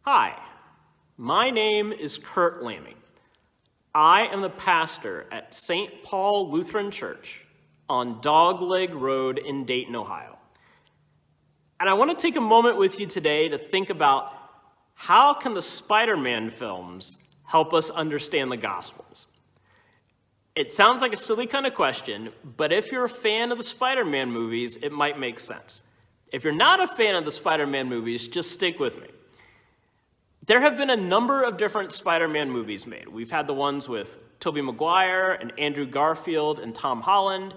Hi, my name is Kurt Lammy. I am the pastor at St Paul Lutheran Church on Dogleg Road in Dayton, Ohio. And I want to take a moment with you today to think about how can the SpiderMan films help us understand the Gospels? It sounds like a silly kind of question, but if you're a fan of the SpiderMan movies, it might make sense. If you're not a fan of the SpiderMan movies, just stick with me. There have been a number of different Spider-Man movies made. We've had the ones with Tobey Maguire and Andrew Garfield and Tom Holland.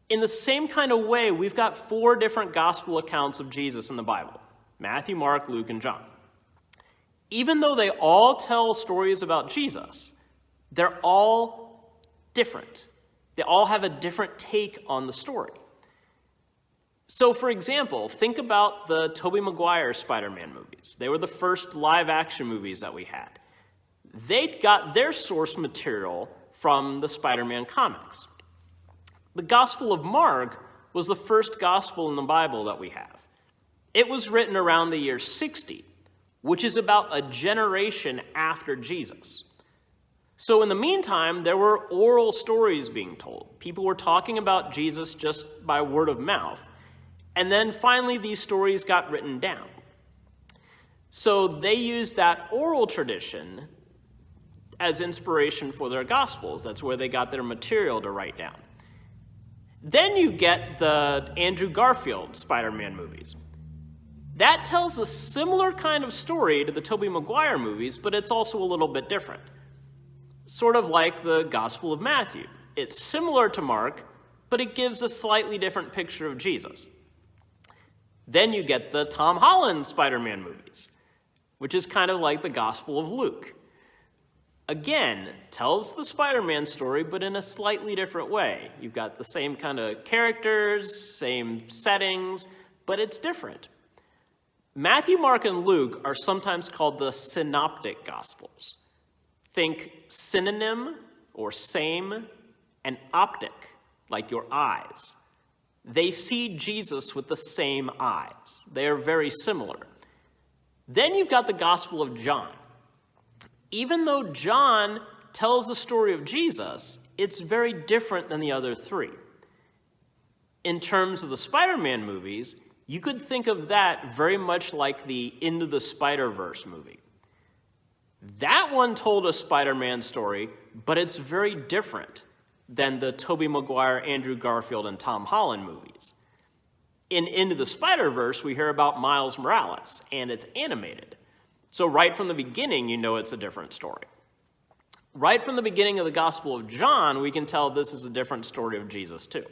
In the same kind of way, we've got 4 different gospel accounts of Jesus in the Bible: Matthew, Mark, Luke, and John. Even though they all tell stories about Jesus, they're all different. They all have a different take on the story. So, for example, think about the Tobey Maguire Spider-Man movies. They were the first live-action movies that we had. They got their source material from the Spider-Man comics. The Gospel of Mark was the first gospel in the Bible that we have. It was written around the year 60, which is about a generation after Jesus. So in the meantime, there were oral stories being told. People were talking about Jesus just by word of mouth. And then finally, these stories got written down. So they used that oral tradition as inspiration for their Gospels. That's where they got their material to write down. Then you get the Andrew Garfield Spider-Man movies. That tells a similar kind of story to the Tobey Maguire movies, but it's also a little bit different. Sort of like the Gospel of Matthew. It's similar to Mark, but it gives a slightly different picture of Jesus. Then you get the Tom Holland Spider-Man movies, which is kind of like the Gospel of Luke. Again, tells the Spider-Man story, but in a slightly different way. You've got the same kind of characters, same settings, but it's different. Matthew, Mark, and Luke are sometimes called the Synoptic Gospels. Think synonym or same, and optic, like your eyes. They see Jesus with the same eyes. They are very similar. Then you've got the Gospel of John. Even though John tells the story of Jesus, it's very different than the other 3. In terms of the Spider-Man movies, you could think of that very much like the Into the Spider-Verse movie. That one told a Spider-Man story, but it's very different than the Tobey Maguire, Andrew Garfield, and Tom Holland movies. In Into the Spider-Verse, we hear about Miles Morales, and it's animated. So right from the beginning, you know it's a different story. Right from the beginning of the Gospel of John, we can tell this is a different story of Jesus too.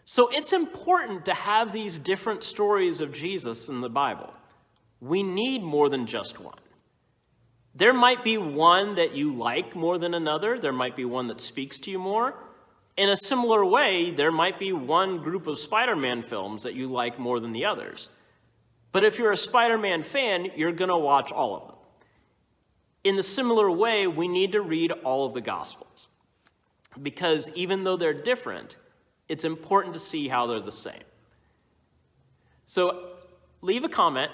So it's important to have these different stories of Jesus in the Bible. We need more than just one. There might be one that you like more than another. There might be one that speaks to you more. In a similar way, there might be one group of Spider-Man films that you like more than the others. But if you're a Spider-Man fan, you're going to watch all of them. In the similar way, we need to read all of the Gospels. Because even though they're different, it's important to see how they're the same. So leave a comment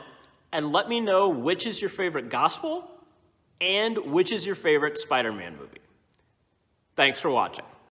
and let me know which is your favorite Gospel and which is your favorite Spider-Man movie. Thanks for watching.